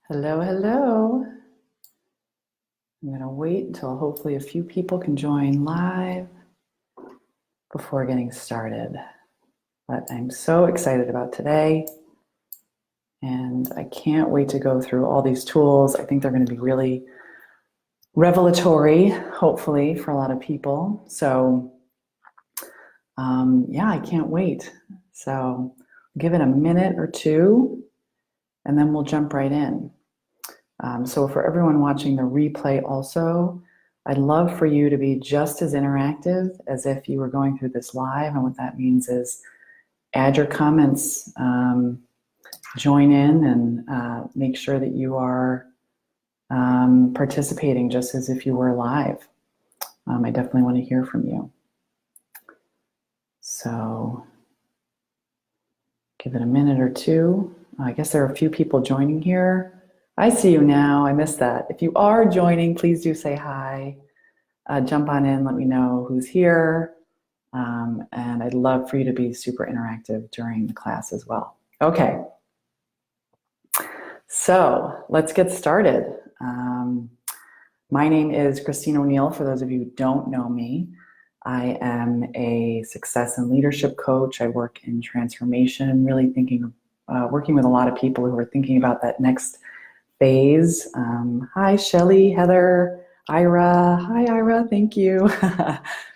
Hello, hello. I'm going to wait until hopefully a few people can join live before getting started. But I'm so excited about today, and I can't wait to go through all these tools. I think they're going to be really revelatory, hopefully, for a lot of people. So, yeah, I can't wait. So, give it a minute or two, and then we'll jump right in. So for everyone watching the replay also, I'd love for you to be just as interactive as if you were going through this live. And what that means is add your comments, join in, and make sure that you are participating just as if you were live. I definitely want to hear from you. So give it a minute or two. I guess there are a few people joining here. I see you now. I missed that. If you are joining, please do say hi. Jump on in, let me know who's here. And I'd love for you to be super interactive during the class as well. Okay. So let's get started. My name is Christine O'Neill. For those of you who don't know me, I am a success and leadership coach. I work in transformation, really working with a lot of people who are thinking about that next phase. Hi, Shelly, Heather, Ira. Hi, Ira. Thank you.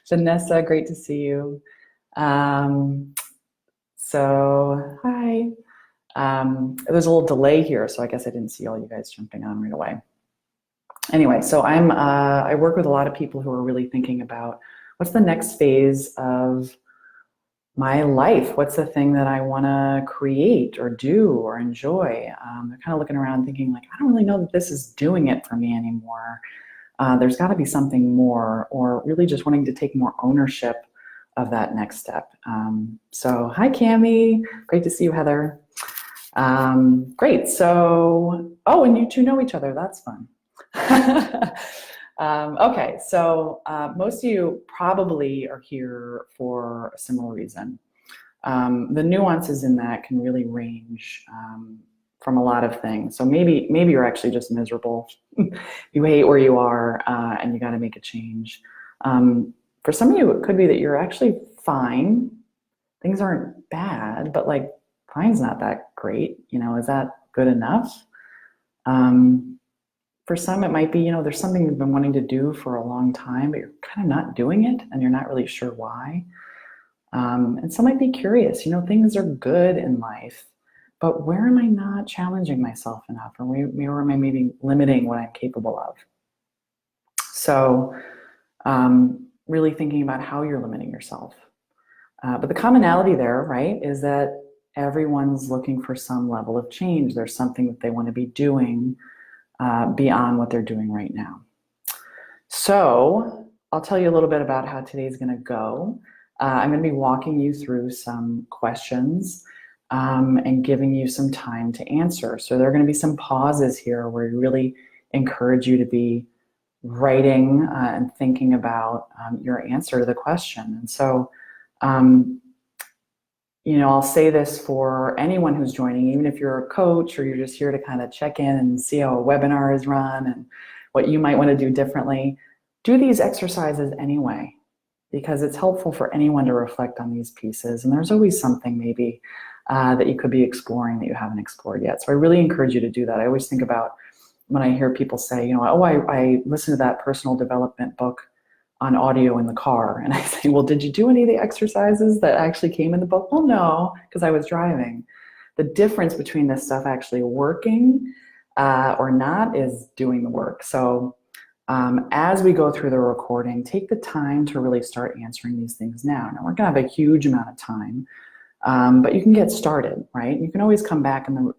Vanessa, great to see you. So, hi. There's a little delay here, so I guess I didn't see all you guys jumping on right away. Anyway, so I work with a lot of people who are really thinking about what's the next phase of my life. What's the thing that I want to create or do or enjoy? They're kind of looking around thinking like, I don't really know that this is doing it for me anymore. There's got to be something more, or really just wanting to take more ownership of that next step. So hi, Cami. Great to see you, Heather. Great. So, oh, and you two know each other. That's fun. Okay, so most of you probably are here for a similar reason. The nuances in that can really range from a lot of things. So maybe you're actually just miserable. You hate where you are and you got to make a change. For some of you, it could be that you're actually fine. Things aren't bad, but like fine's not that great. Is that good enough? For some, it might be, there's something you've been wanting to do for a long time, but you're kind of not doing it and you're not really sure why. And some might be curious, things are good in life, but where am I not challenging myself enough? Or where am I maybe limiting what I'm capable of? So really thinking about how you're limiting yourself. But the commonality there, right, is that everyone's looking for some level of change. There's something that they want to be doing beyond what they're doing right now. So I'll tell you a little bit about how today's going to go. I'm going to be walking you through some questions and giving you some time to answer. So there are going to be some pauses here where we really encourage you to be writing and thinking about your answer to the question. And so, I'll say this for anyone who's joining, even if you're a coach or you're just here to kind of check in and see how a webinar is run and what you might want to do differently, do these exercises anyway, because it's helpful for anyone to reflect on these pieces. And there's always something maybe that you could be exploring that you haven't explored yet. So I really encourage you to do that. I always think about when I hear people say, I listened to that personal development book on audio in the car. And I say, well, did you do any of the exercises that actually came in the book? Well, no, because I was driving. The difference between this stuff actually working or not is doing the work. So as we go through the recording, take the time to really start answering these things now. Now, we're going to have a huge amount of time, but you can get started, right? You can always come back and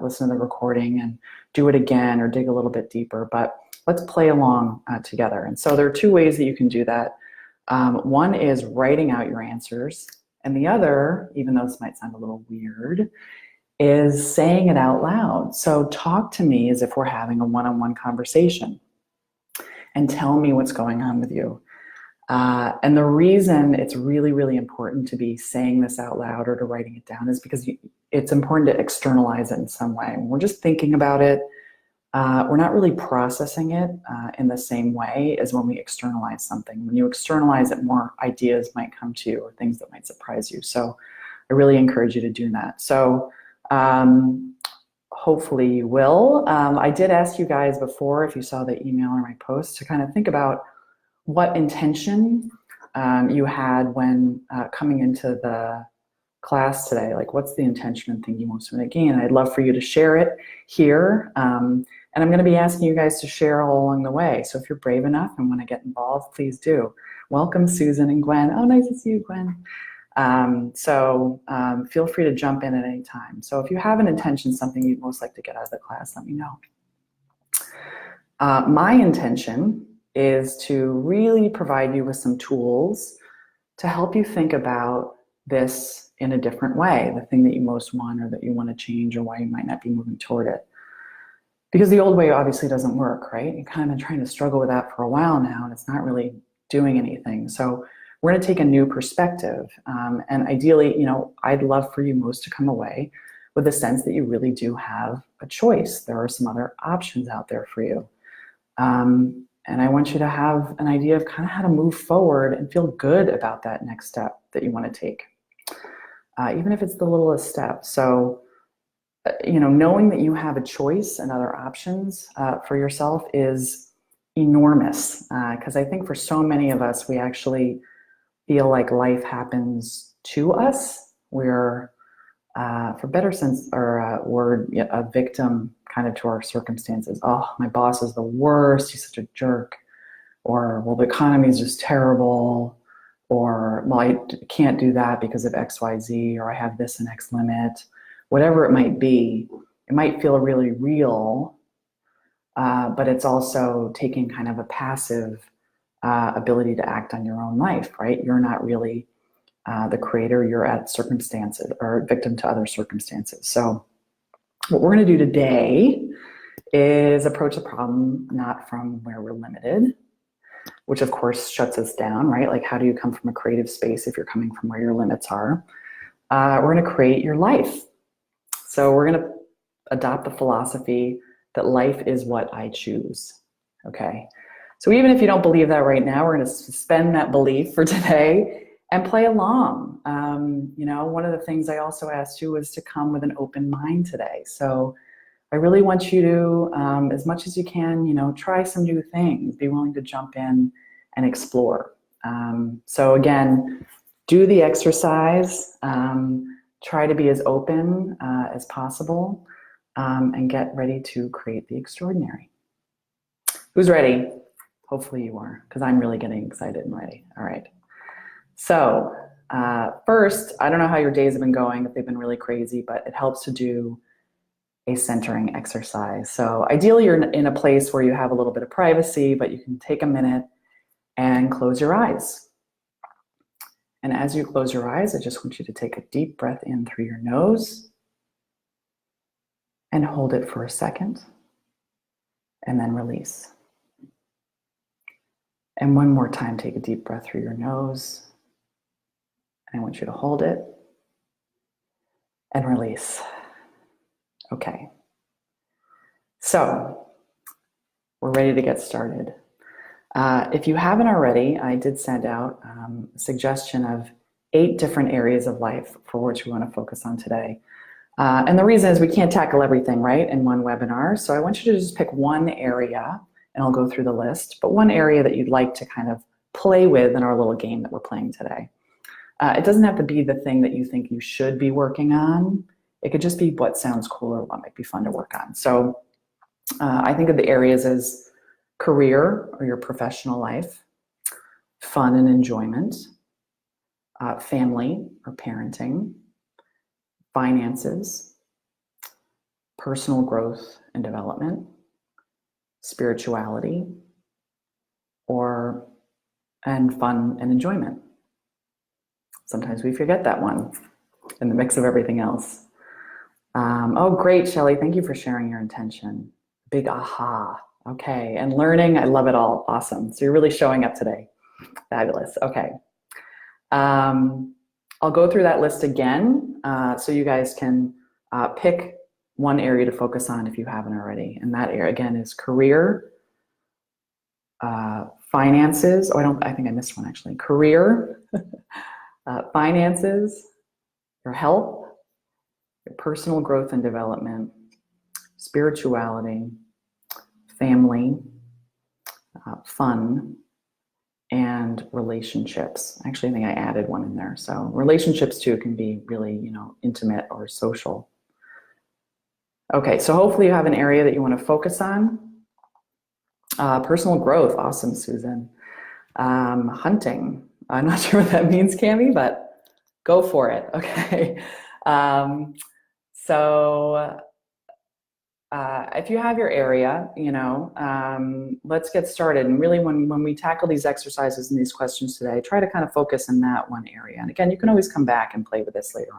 listen to the recording and do it again or dig a little bit deeper, but let's play along together. And so there are two ways that you can do that. One is writing out your answers, and the other, even though this might sound a little weird, is saying it out loud. So talk to me as if we're having a one-on-one conversation and tell me what's going on with you. And the reason it's really, really important to be saying this out loud or to writing it down is because it's important to externalize it in some way. When we're just thinking about it, we're not really processing it in the same way as when we externalize something. When you externalize it, more ideas might come to you or things that might surprise you. So I really encourage you to do that. So hopefully you will. I did ask you guys before, if you saw the email or my post, to kind of think about what intention you had when coming into the class today. Like, what's the intention and thing you most want to gain? I'd love for you to share it here. And I'm going to be asking you guys to share all along the way. So if you're brave enough and want to get involved, please do. Welcome, Susan and Gwen. Oh, nice to see you, Gwen. Feel free to jump in at any time. So if you have an intention, something you'd most like to get out of the class, let me know. My intention is to really provide you with some tools to help you think about this in a different way, the thing that you most want or that you want to change or why you might not be moving toward it. Because the old way obviously doesn't work, right? You've kind of been trying to struggle with that for a while now, and it's not really doing anything. So we're going to take a new perspective. And ideally, I'd love for you most to come away with a sense that you really do have a choice. There are some other options out there for you. And I want you to have an idea of kind of how to move forward and feel good about that next step that you want to take, even if it's the littlest step. So, knowing that you have a choice and other options for yourself is enormous. Because I think for so many of us, we actually feel like life happens to us. We're, for better sense or word, a victim kind of to our circumstances. Oh, my boss is the worst. He's such a jerk. Or, well, the economy is just terrible. Or, well, I can't do that because of X, Y, Z. Or I have this and X limit. Whatever it might be, it might feel really real, but it's also taking kind of a passive ability to act on your own life, right? You're not really the creator, you're at circumstances or victim to other circumstances. So what we're going to do today is approach the problem not from where we're limited, which of course shuts us down, right? Like, how do you come from a creative space if you're coming from where your limits are? We're going to create your life. So we're going to adopt the philosophy that life is what I choose, okay? So even if you don't believe that right now, we're going to suspend that belief for today and play along. One of the things I also asked you was to come with an open mind today. So I really want you to, as much as you can, try some new things, be willing to jump in and explore. So again, do the exercise. Try to be as open as possible and get ready to create the extraordinary. Who's ready? Hopefully you are, because I'm really getting excited and ready. All right. So first, I don't know how your days have been going, if they've been really crazy, but it helps to do a centering exercise. So ideally you're in a place where you have a little bit of privacy, but you can take a minute and close your eyes. And as you close your eyes, I just want you to take a deep breath in through your nose and hold it for a second and then release. And one more time, take a deep breath through your nose. And I want you to hold it and release. Okay. So we're ready to get started. If you haven't already, I did send out a suggestion of 8 different areas of life for which we want to focus on today. And the reason is we can't tackle everything, right, in one webinar. So I want you to just pick one area, and I'll go through the list, but one area that you'd like to kind of play with in our little game that we're playing today. It doesn't have to be the thing that you think you should be working on. It could just be what sounds cool or what might be fun to work on. So I think of the areas as career or your professional life, fun and enjoyment, family or parenting, finances, personal growth and development, spirituality, and fun and enjoyment. Sometimes we forget that one in the mix of everything else. Oh, great, Shelley. Thank you for sharing your intention. Big aha. Okay, and learning, I love it all. Awesome. So you're really showing up today. Fabulous. Okay. I'll go through that list again so you guys can pick one area to focus on if you haven't already. And that area, again, is career, finances. Oh, I think I missed one actually. Career, finances, your health, your personal growth and development, spirituality, family, fun, and relationships. Actually, I think I added one in there. So relationships too can be really, intimate or social. Okay, so hopefully you have an area that you want to focus on. Personal growth, awesome, Susan. Hunting, I'm not sure what that means, Cami, but go for it. Okay. If you have your area, let's get started. And really, when we tackle these exercises and these questions today, try to kind of focus in that one area. And again, you can always come back and play with this later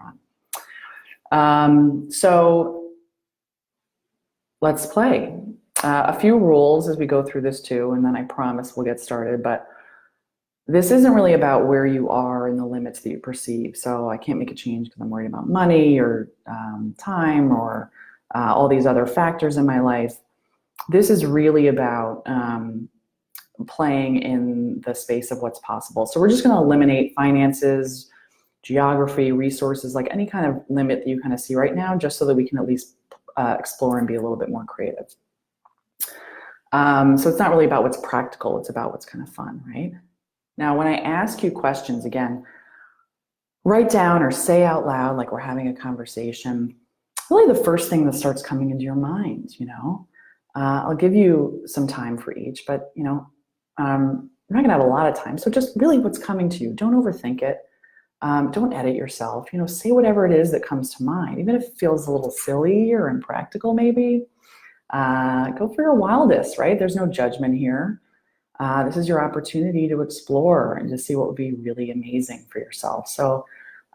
on. So let's play. A few rules as we go through this too, and then I promise we'll get started. But this isn't really about where you are and the limits that you perceive. So I can't make a change because I'm worried about money or time or all these other factors in my life. This is really about playing in the space of what's possible. So we're just going to eliminate finances, geography, resources, like any kind of limit that you kind of see right now, just so that we can at least explore and be a little bit more creative. So it's not really about what's practical, it's about what's kind of fun, right? Now, when I ask you questions, again, write down or say out loud like we're having a conversation, really the first thing that starts coming into your mind, I'll give you some time for each, but, you're not going to have a lot of time. So just really what's coming to you. Don't overthink it. Don't edit yourself. Say whatever it is that comes to mind, even if it feels a little silly or impractical maybe. Go for your wildest, right? There's no judgment here. This is your opportunity to explore and to see what would be really amazing for yourself. So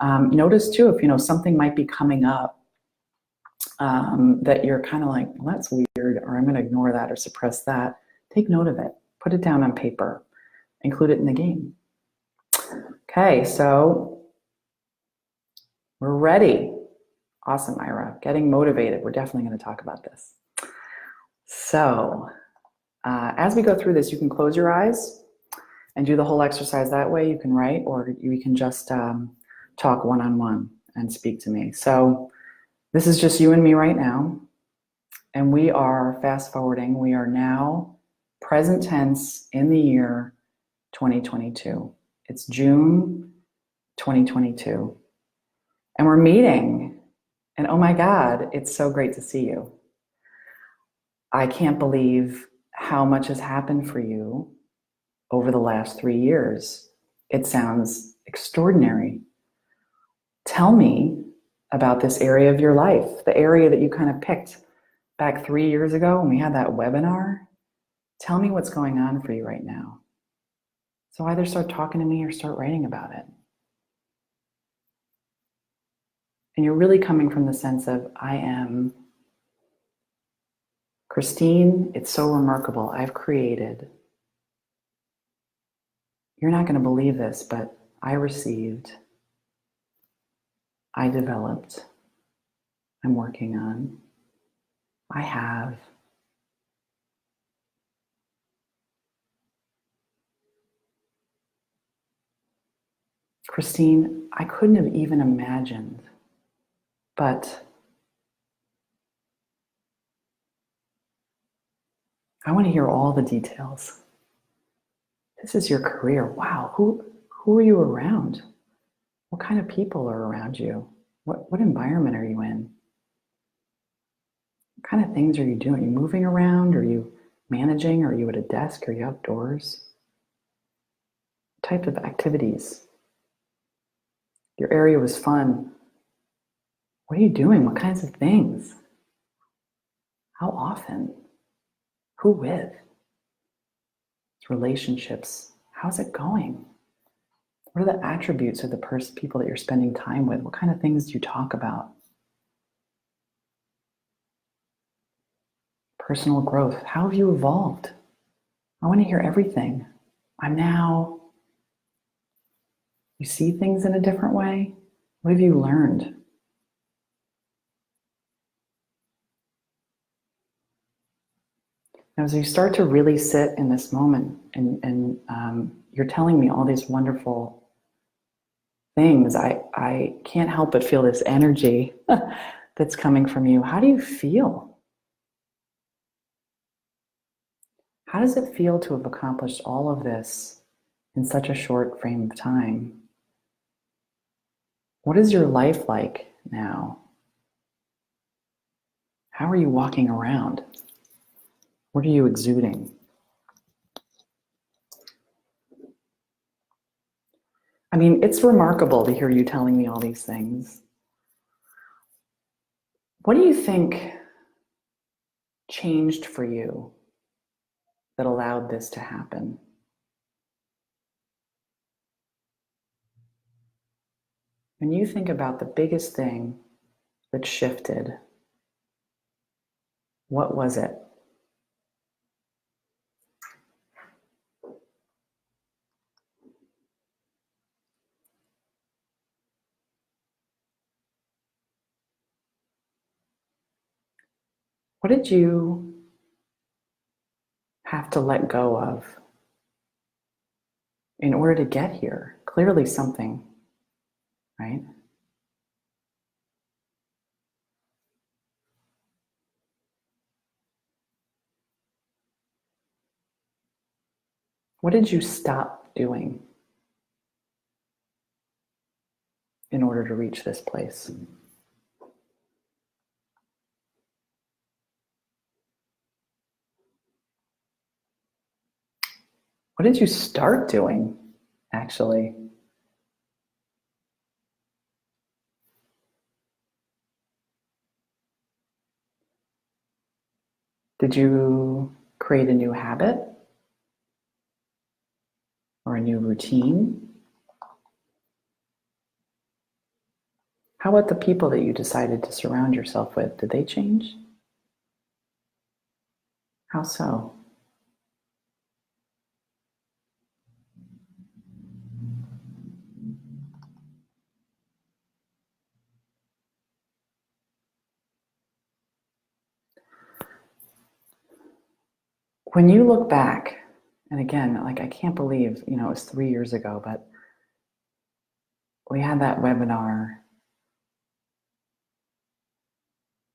notice too, if something might be coming up that you're kind of like, well, that's weird, or I'm going to ignore that or suppress that. Take note of it. Put it down on paper. Include it in the game. Okay, so we're ready. Awesome, Ira. Getting motivated. We're definitely going to talk about this. So as we go through this, you can close your eyes and do the whole exercise that way. You can write, or you can just talk one-on-one and speak to me. So this is just you and me right now. And we are fast forwarding. We are now present tense in the year 2022. It's June 2022. And we're meeting. And oh my God, it's so great to see you. I can't believe how much has happened for you over the last 3 years. It sounds extraordinary. Tell me about this area of your life, the area that you kind of picked back 3 years ago when we had that webinar. Tell me what's going on for you right now. So either start talking to me or start writing about it. And you're really coming from the sense of, I am Christine, it's so remarkable. I've created. You're not going to believe this, but I received, I developed, I'm working on, I have. Christine, I couldn't have even imagined, but I want to hear all the details. This is your career. Wow, who are you around? What kind of people are around you? What environment are you in? What kind of things are you doing? Are you moving around? Are you managing? Are you at a desk? Are you outdoors? What type of activities? Your area was fun. What are you doing? What kinds of things? How often? Who with? Relationships. How's it going? What are the attributes of the people that you're spending time with? What kind of things do you talk about? Personal growth. How have you evolved? I want to hear everything. I'm now You see things in a different way? What have you learned? As you start to really sit in this moment and you're telling me all these wonderful things, I can't help but feel this energy that's coming from you. How do you feel? How does it feel to have accomplished all of this in such a short frame of time? What is your life like now? How are you walking around? What are you exuding? I mean, it's remarkable to hear you telling me all these things. What do you think changed for you that allowed this to happen? When you think about the biggest thing that shifted, what was it? What did you have to let go of in order to get here? Clearly something, right? What did you stop doing in order to reach this place? What did you start doing, actually? Did you create a new habit or a new routine? How about the people that you decided to surround yourself with? Did they change? How so? When you look back, and again, like I can't believe, it was 3 years ago, but we had that webinar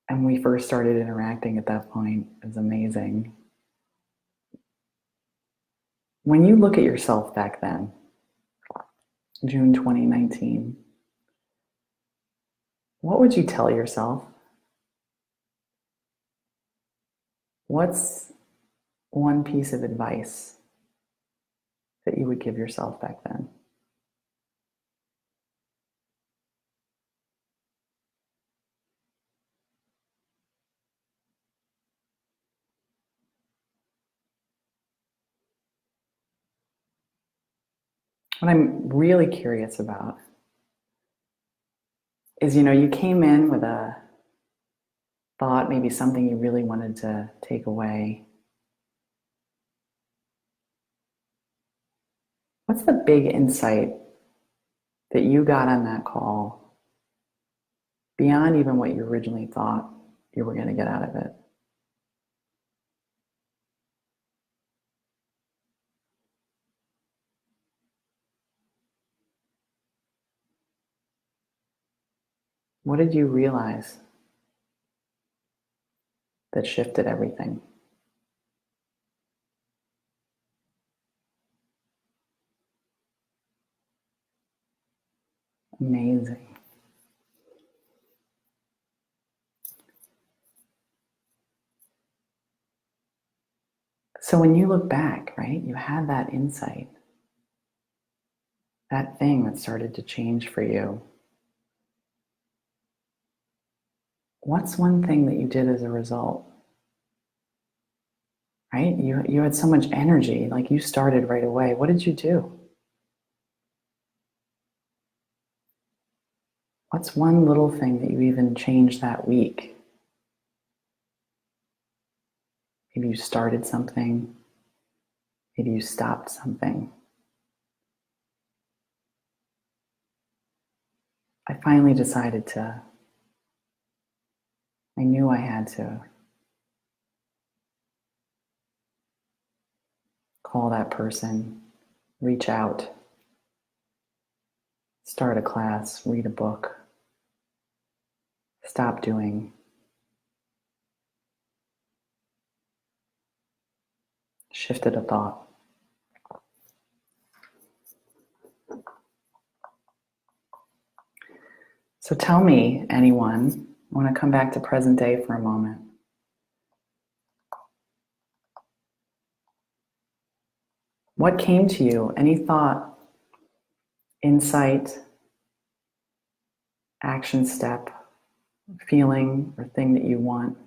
and we first started interacting at that point. It was amazing. When you look at yourself back then, June 2019, what would you tell yourself? What's one piece of advice that you would give yourself back then? What I'm really curious about is, you came in with a thought, maybe something you really wanted to take away. What's the big insight that you got on that call beyond even what you originally thought you were going to get out of it? What did you realize that shifted everything? Amazing. So when you look back, right, you had that insight, that thing that started to change for you. What's one thing that you did as a result? Right? You had so much energy, like you started right away. What did you do? What's one little thing that you even changed that week? Maybe you started something. Maybe you stopped something. I finally decided I knew I had to call that person, reach out, start a class, read a book, stop doing, shifted a thought. So tell me, anyone, I want to come back to present day for a moment. What came to you? Any thought, insight, action step, feeling, or thing that you want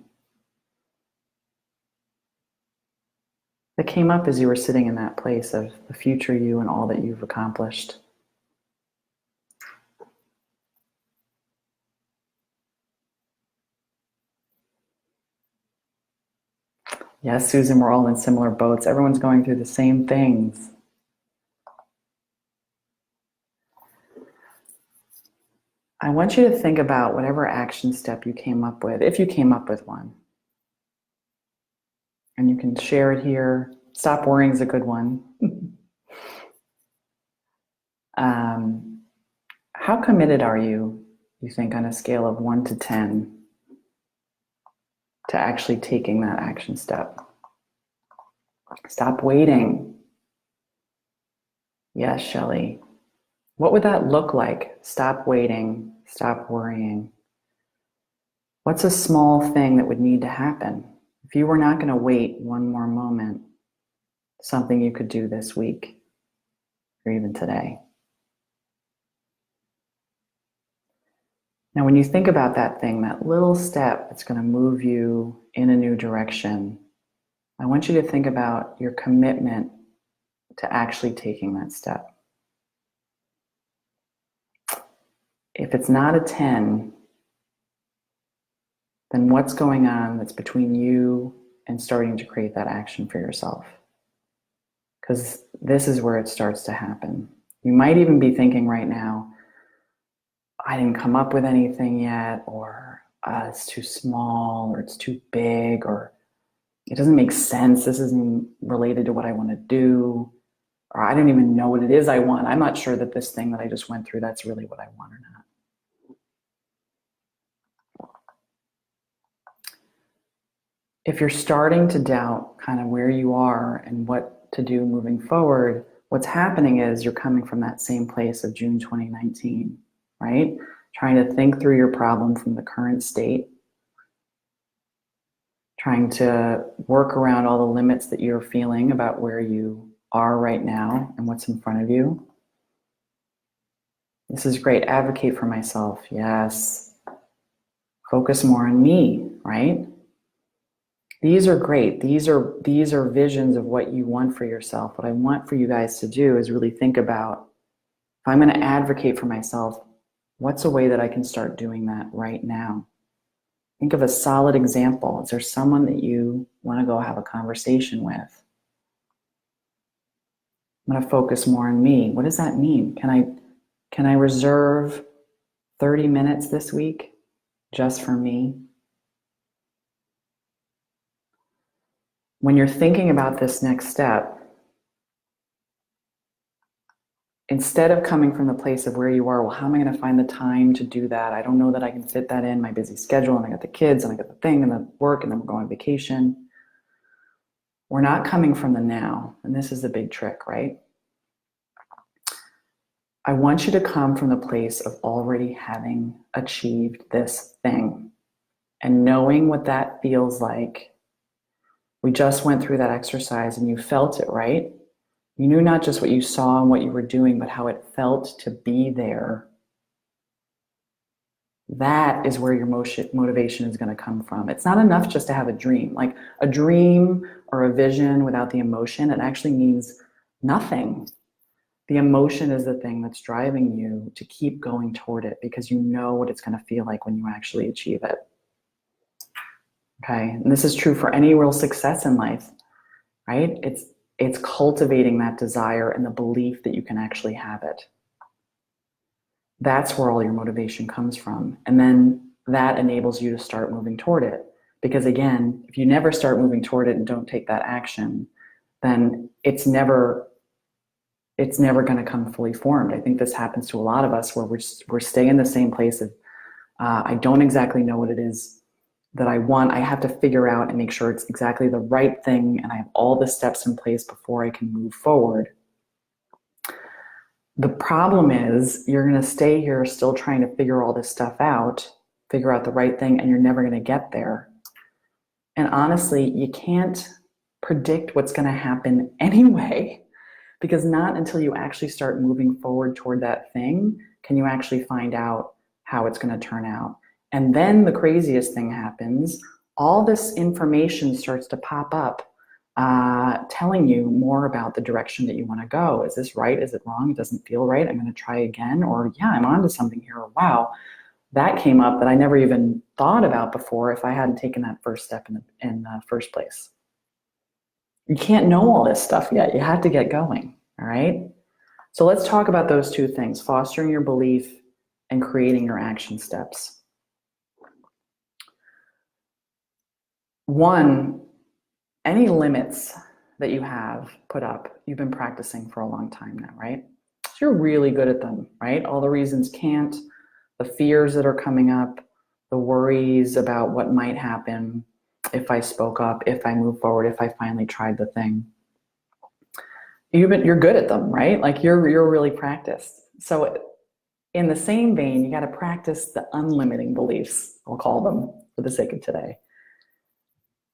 that came up as you were sitting in that place of the future you and all that you've accomplished? Yes, Susan, we're all in similar boats. Everyone's going through the same things. I want you to think about whatever action step you came up with, if you came up with one. And you can share it here. Stop worrying is a good one. How committed are you think, on a scale of 1 to 10, to actually taking that action step? Stop waiting. Yes, Shelley. What would that look like? Stop waiting, stop worrying. What's a small thing that would need to happen? If you were not going to wait one more moment, something you could do this week or even today. Now, when you think about that thing, that little step that's going to move you in a new direction, I want you to think about your commitment to actually taking that step. If it's not a 10, then what's going on that's between you and starting to create that action for yourself? Because this is where it starts to happen. You might even be thinking right now, I didn't come up with anything yet, or it's too small, or it's too big, or it doesn't make sense. This isn't related to what I want to do, or I don't even know what it is I want. I'm not sure that this thing that I just went through, that's really what I want or not. If you're starting to doubt kind of where you are and what to do moving forward, what's happening is you're coming from that same place of June 2019, right? Trying to think through your problem from the current state, trying to work around all the limits that you're feeling about where you are right now and what's in front of you. This is great. Advocate for myself. Yes. Focus more on me, right? These are great. These are visions of what you want for yourself. What I want for you guys to do is really think about, if I'm going to advocate for myself, what's a way that I can start doing that right now? Think of a solid example. Is there someone that you want to go have a conversation with? I'm going to focus more on me. What does that mean? Can I reserve 30 minutes this week just for me? When you're thinking about this next step, instead of coming from the place of where you are, well, how am I going to find the time to do that? I don't know that I can fit that in my busy schedule, and I got the kids, and I got the thing, and the work, and then we're going on vacation. We're not coming from the now, and this is the big trick, right? I want you to come from the place of already having achieved this thing and knowing what that feels like. We just went through that exercise and you felt it, right? You knew not just what you saw and what you were doing, but how it felt to be there. That is where your motivation is going to come from. It's not enough just to have a dream. Like a dream or a vision without the emotion, it actually means nothing. The emotion is the thing that's driving you to keep going toward it because you know what it's going to feel like when you actually achieve it. Okay, and this is true for any real success in life, right? It's cultivating that desire and the belief that you can actually have it. That's where all your motivation comes from. And then that enables you to start moving toward it. Because again, if you never start moving toward it and don't take that action, then it's never going to come fully formed. I think this happens to a lot of us where we're staying in the same place of I don't exactly know what it is that I want. I have to figure out and make sure it's exactly the right thing, and I have all the steps in place before I can move forward. The problem is you're going to stay here still trying to figure all this stuff out, figure out the right thing, and you're never going to get there. And honestly, you can't predict what's going to happen anyway, because not until you actually start moving forward toward that thing can you actually find out how it's going to turn out. And then the craziest thing happens. All this information starts to pop up, telling you more about the direction that you want to go. Is this right? Is it wrong? It doesn't feel right. I'm going to try again. Or yeah, I'm onto something here. Or wow, that came up that I never even thought about before if I hadn't taken that first step in the first place. You can't know all this stuff yet. You have to get going. All right. So let's talk about those two things, fostering your belief and creating your action steps. One, any limits that you have put up, you've been practicing for a long time now, right? So you're really good at them, right? All the reasons can't, the fears that are coming up, the worries about what might happen if I spoke up, if I move forward, if I finally tried the thing. You're good at them, right? Like you're really practiced. So in the same vein, you got to practice the unlimiting beliefs, I'll call them for the sake of today.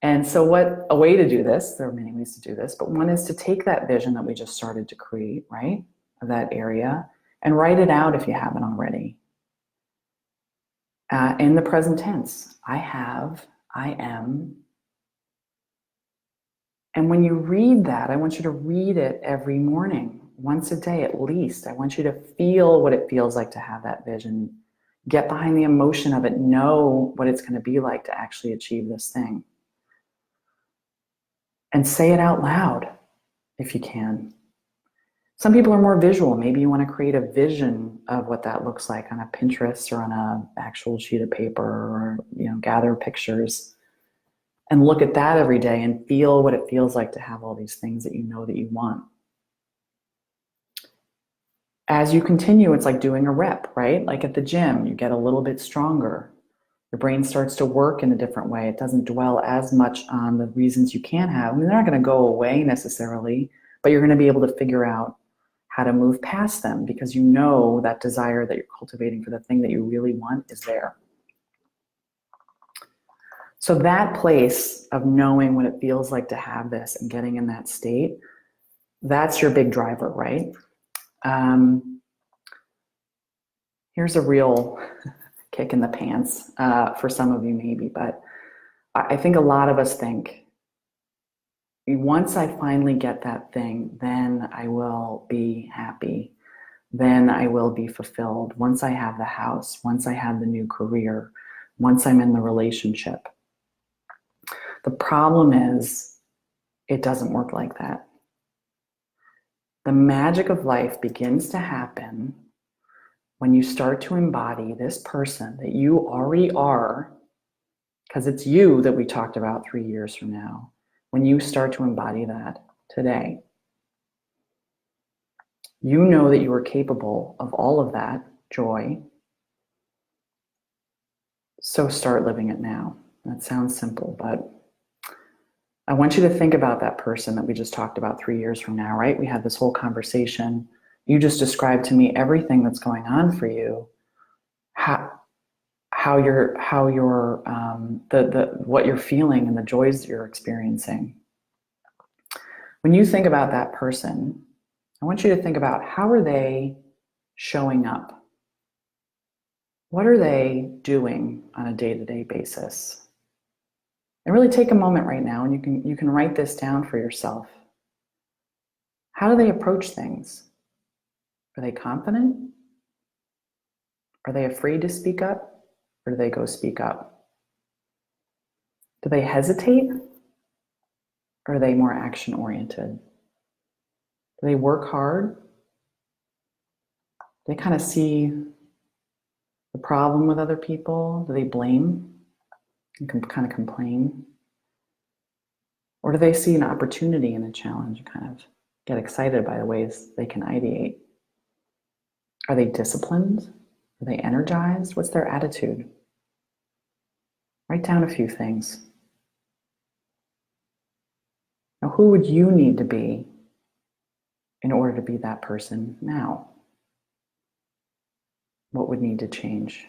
And so a way to do this, there are many ways to do this, but one is to take that vision that we just started to create, right, of that area, and write it out if you haven't already. In the present tense, I have, I am. And when you read that, I want you to read it every morning, once a day at least. I want you to feel what it feels like to have that vision. Get behind the emotion of it. Know what it's going to be like to actually achieve this thing. And say it out loud if you can. Some people are more visual. Maybe you want to create a vision of what that looks like on a Pinterest or on an actual sheet of paper, or gather pictures and look at that every day and feel what it feels like to have all these things that you know that you want. As you continue, it's like doing a rep, right? Like at the gym, you get a little bit stronger. Your brain starts to work in a different way. It doesn't dwell as much on the reasons you can't have. I mean, they're not going to go away necessarily, but you're going to be able to figure out how to move past them because you know that desire that you're cultivating for the thing that you really want is there. So that place of knowing what it feels like to have this and getting in that state, that's your big driver, right? Here's a real kick in the pants for some of you maybe, but I think a lot of us think, once I finally get that thing, then I will be happy. Then I will be fulfilled. Once I have the house, once I have the new career, once I'm in the relationship. The problem is, it doesn't work like that. The magic of life begins to happen when you start to embody this person that you already are, because it's you that we talked about 3 years from now, when you start to embody that today. You know that you are capable of all of that joy, so start living it now. That sounds simple, but I want you to think about that person that we just talked about 3 years from now, right? We had this whole conversation. You just described to me everything that's going on for you, what you're feeling and the joys that you're experiencing. When you think about that person, I want you to think about, how are they showing up? What are they doing on a day-to-day basis? And really take a moment right now, and you can write this down for yourself. How do they approach things? Are they confident? Are they afraid to speak up? Or do they go speak up? Do they hesitate? Or are they more action-oriented? Do they work hard? Do they kind of see the problem with other people? Do they blame and kind of complain? Or do they see an opportunity in a challenge and kind of get excited by the ways they can ideate? Are they disciplined? Are they energized? What's their attitude? Write down a few things. Now, who would you need to be in order to be that person now? What would need to change?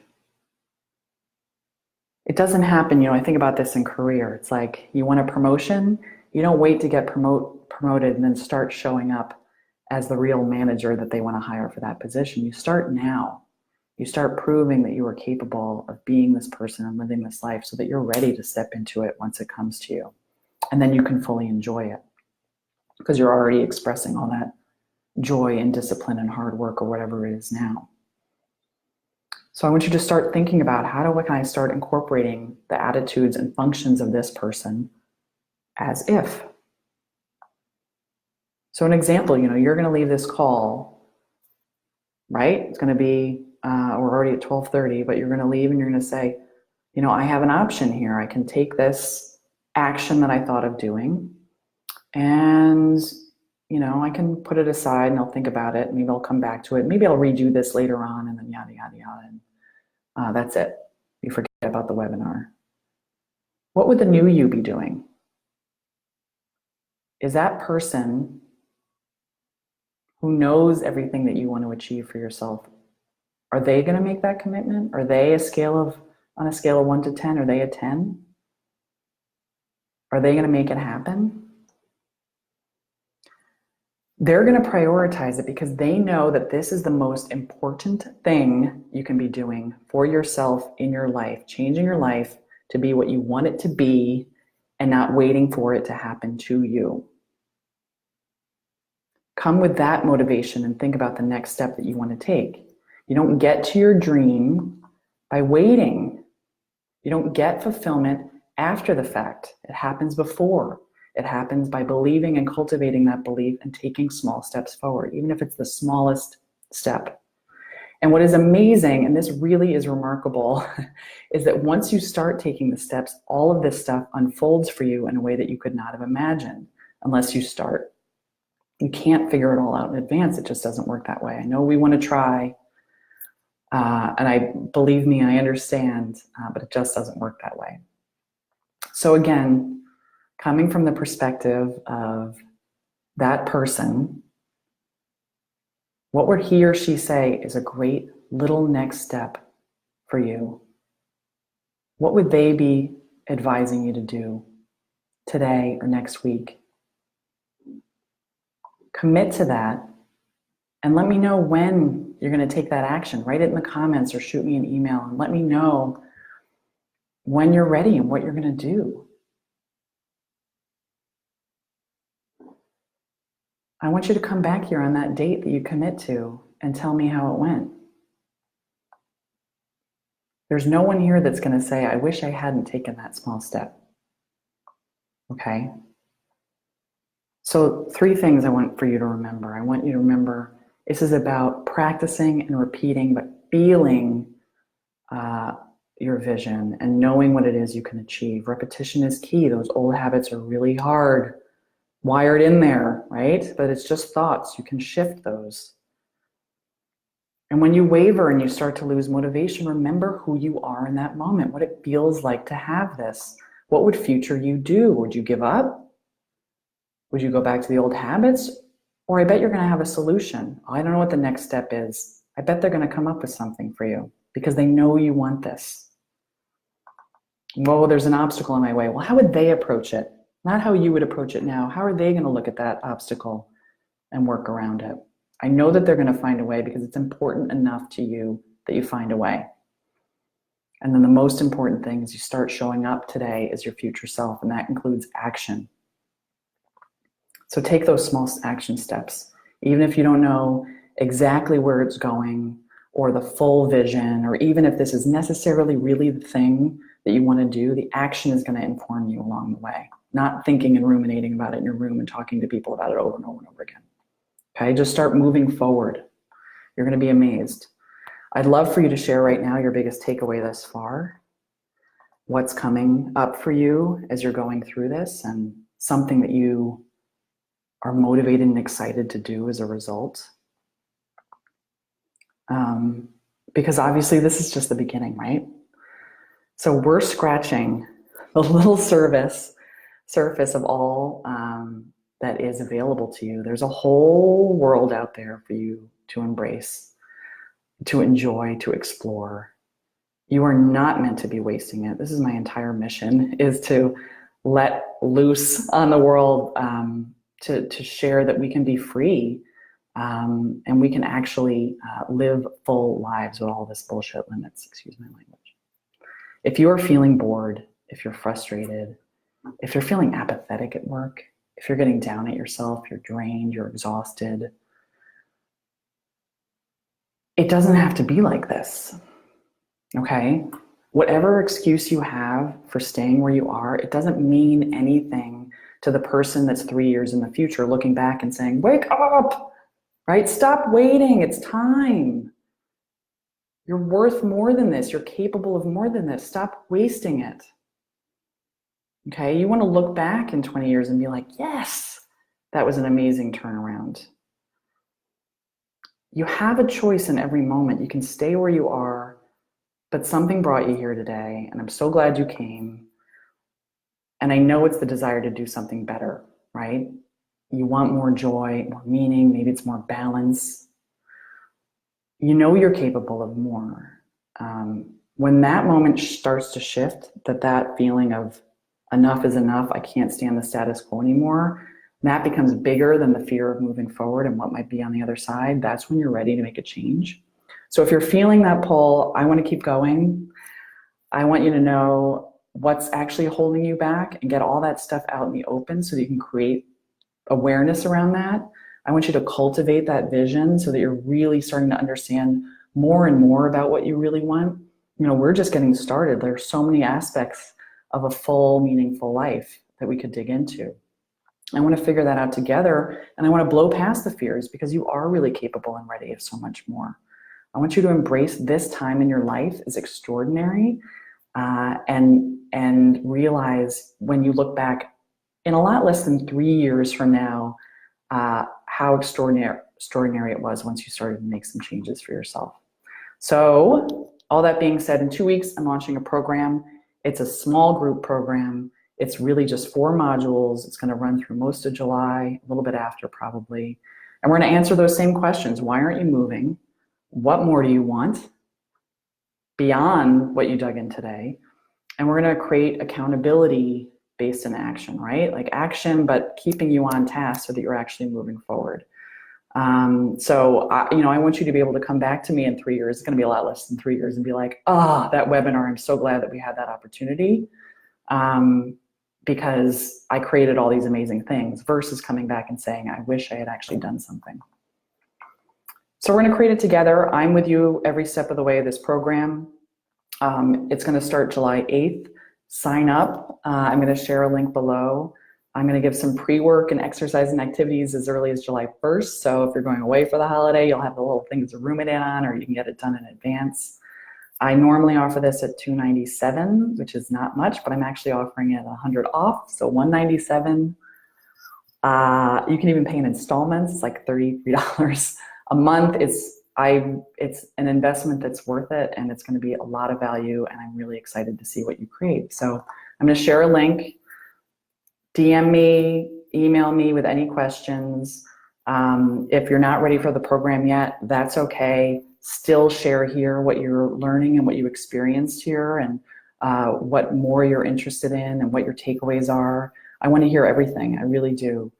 It doesn't happen, I think about this in career. It's like you want a promotion, you don't wait to get promoted and then start showing up as the real manager that they want to hire for that position. You start now. You start proving that you are capable of being this person and living this life so that you're ready to step into it once it comes to you. And then you can fully enjoy it because you're already expressing all that joy and discipline and hard work or whatever it is now. So I want you to start thinking about can I start incorporating the attitudes and functions of this person as if. So an example, you're going to leave this call, right? It's going to be, we're already at 12:30, but you're going to leave and you're going to say, I have an option here. I can take this action that I thought of doing and, I can put it aside and I'll think about it. Maybe I'll come back to it. Maybe I'll redo this later on and then yada, yada, yada. And that's it. You forget about the webinar. What would the new you be doing? Is that person who knows everything that you want to achieve for yourself, are they going to make that commitment? Are they on a scale of 1 to 10, are they a 10? Are they going to make it happen? They're going to prioritize it because they know that this is the most important thing you can be doing for yourself in your life, changing your life to be what you want it to be and not waiting for it to happen to you. Come with that motivation and think about the next step that you want to take. You don't get to your dream by waiting. You don't get fulfillment after the fact. It happens before. It happens by believing and cultivating that belief and taking small steps forward, even if it's the smallest step. And what is amazing, and this really is remarkable, is that once you start taking the steps, all of this stuff unfolds for you in a way that you could not have imagined unless you start. You can't figure it all out in advance. It just doesn't work that way. I know we want to try, and believe me, I understand, but it just doesn't work that way. So again, coming from the perspective of that person, what would he or she say is a great little next step for you? What would they be advising you to do today or next week? Commit to that and let me know when you're going to take that action. Write it in the comments or shoot me an email and let me know when you're ready and what you're going to do. I want you to come back here on that date that you commit to and tell me how it went. There's no one here that's going to say, I wish I hadn't taken that small step. Okay? So 3 things I want for you to remember. I want you to remember this is about practicing and repeating, but feeling your vision and knowing what it is you can achieve. Repetition is key. Those old habits are really hard, wired in there, right? But it's just thoughts. You can shift those. And when you waver and you start to lose motivation, remember who you are in that moment, what it feels like to have this. What would future you do? Would you give up? Would you go back to the old habits? Or I bet you're going to have a solution. I don't know what the next step is. I bet they're going to come up with something for you because they know you want this. Well, there's an obstacle in my way. Well, how would they approach it? Not how you would approach it now. How are they going to look at that obstacle and work around it? I know that they're going to find a way because it's important enough to you that you find a way. And then the most important thing is you start showing up today as your future self, and that includes action. So take those small action steps. Even if you don't know exactly where it's going or the full vision, or even if this is necessarily really the thing that you want to do, the action is going to inform you along the way. Not thinking and ruminating about it in your room and talking to people about it over and over and over again. Okay, just start moving forward. You're going to be amazed. I'd love for you to share right now your biggest takeaway thus far, what's coming up for you as you're going through this, and something that you are motivated and excited to do as a result. Because obviously this is just the beginning, right? So we're scratching the little surface of all that is available to you. There's a whole world out there for you to embrace, to enjoy, to explore. You are not meant to be wasting it. This is my entire mission, is to let loose on the world, to share that we can be free, and we can actually live full lives with all this bullshit limits, excuse my language. If you are feeling bored, if you're frustrated, if you're feeling apathetic at work, if you're getting down at yourself, you're drained, you're exhausted, it doesn't have to be like this, okay? Whatever excuse you have for staying where you are, it doesn't mean anything to the person that's 3 years in the future looking back and saying, wake up, right? Stop waiting, it's time. You're worth more than this. You're capable of more than this. Stop wasting it. Okay, you want to look back in 20 years and be like, yes, that was an amazing turnaround. You have a choice in every moment. You can stay where you are, but something brought you here today, and I'm so glad you came. And I know it's the desire to do something better, right? You want more joy, more meaning, maybe it's more balance. You know you're capable of more. When that moment starts to shift, that feeling of enough is enough, I can't stand the status quo anymore, that becomes bigger than the fear of moving forward and what might be on the other side, that's when you're ready to make a change. So if you're feeling that pull, I want to keep going. I want you to know what's actually holding you back and get all that stuff out in the open so that you can create awareness around that. I want you to cultivate that vision so that you're really starting to understand more and more about what you really want. You know, we're just getting started. There's so many aspects of a full, meaningful life that we could dig into. I want to figure that out together, and I want to blow past the fears because you are really capable and ready of so much more. I want you to embrace this time in your life as extraordinary, and realize when you look back in a lot less than 3 years from now, how extraordinary it was once you started to make some changes for yourself. So all that being said, in 2 weeks, I'm launching a program. It's a small group program. It's really just 4 modules. It's going to run through most of July, a little bit after probably. And we're going to answer those same questions. Why aren't you moving? What more do you want beyond what you dug in today? And we're going to create accountability based in action, right? Like action, but keeping you on task so that you're actually moving forward. So I want you to be able to come back to me in 3 years. It's going to be a lot less than 3 years, and be like, that webinar, I'm so glad that we had that opportunity, because I created all these amazing things, versus coming back and saying, I wish I had actually done something. So we're going to create it together. I'm with you every step of the way of this program. It's going to start July 8th. Sign up. I'm going to share a link below. I'm going to give some pre-work and exercise and activities as early as July 1st. So if you're going away for the holiday, you'll have the little things to room it in on, or you can get it done in advance. I normally offer this at $297, which is not much, but I'm actually offering it $100 off, so $197. You can even pay in installments. It's like $33 a month. It's an investment that's worth it, and it's going to be a lot of value, and I'm really excited to see what you create. So I'm going to share a link. DM me, email me with any questions. If you're not ready for the program yet, that's okay. Still share here what you're learning and what you experienced here, and what more you're interested in and what your takeaways are. I want to hear everything. I really do.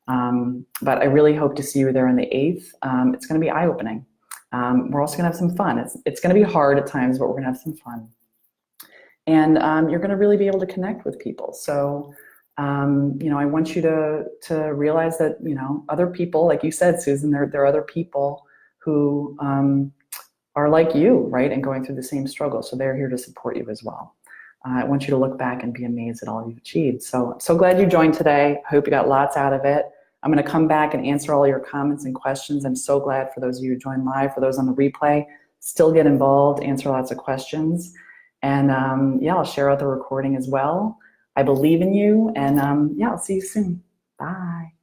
But I really hope to see you there on the 8th. It's going to be eye-opening. We're also going to have some fun. It's going to be hard at times, but we're going to have some fun. And you're going to really be able to connect with people. So I want you to realize that, other people, like you said, Susan, there are other people who are like you, right, and going through the same struggle. So they're here to support you as well. I want you to look back and be amazed at all you've achieved. So I'm so glad you joined today. I hope you got lots out of it. I'm going to come back and answer all your comments and questions. I'm so glad for those of you who joined live, for those on the replay. still get involved, answer lots of questions. And yeah, I'll share out the recording as well. I believe in you, and yeah, I'll see you soon. Bye.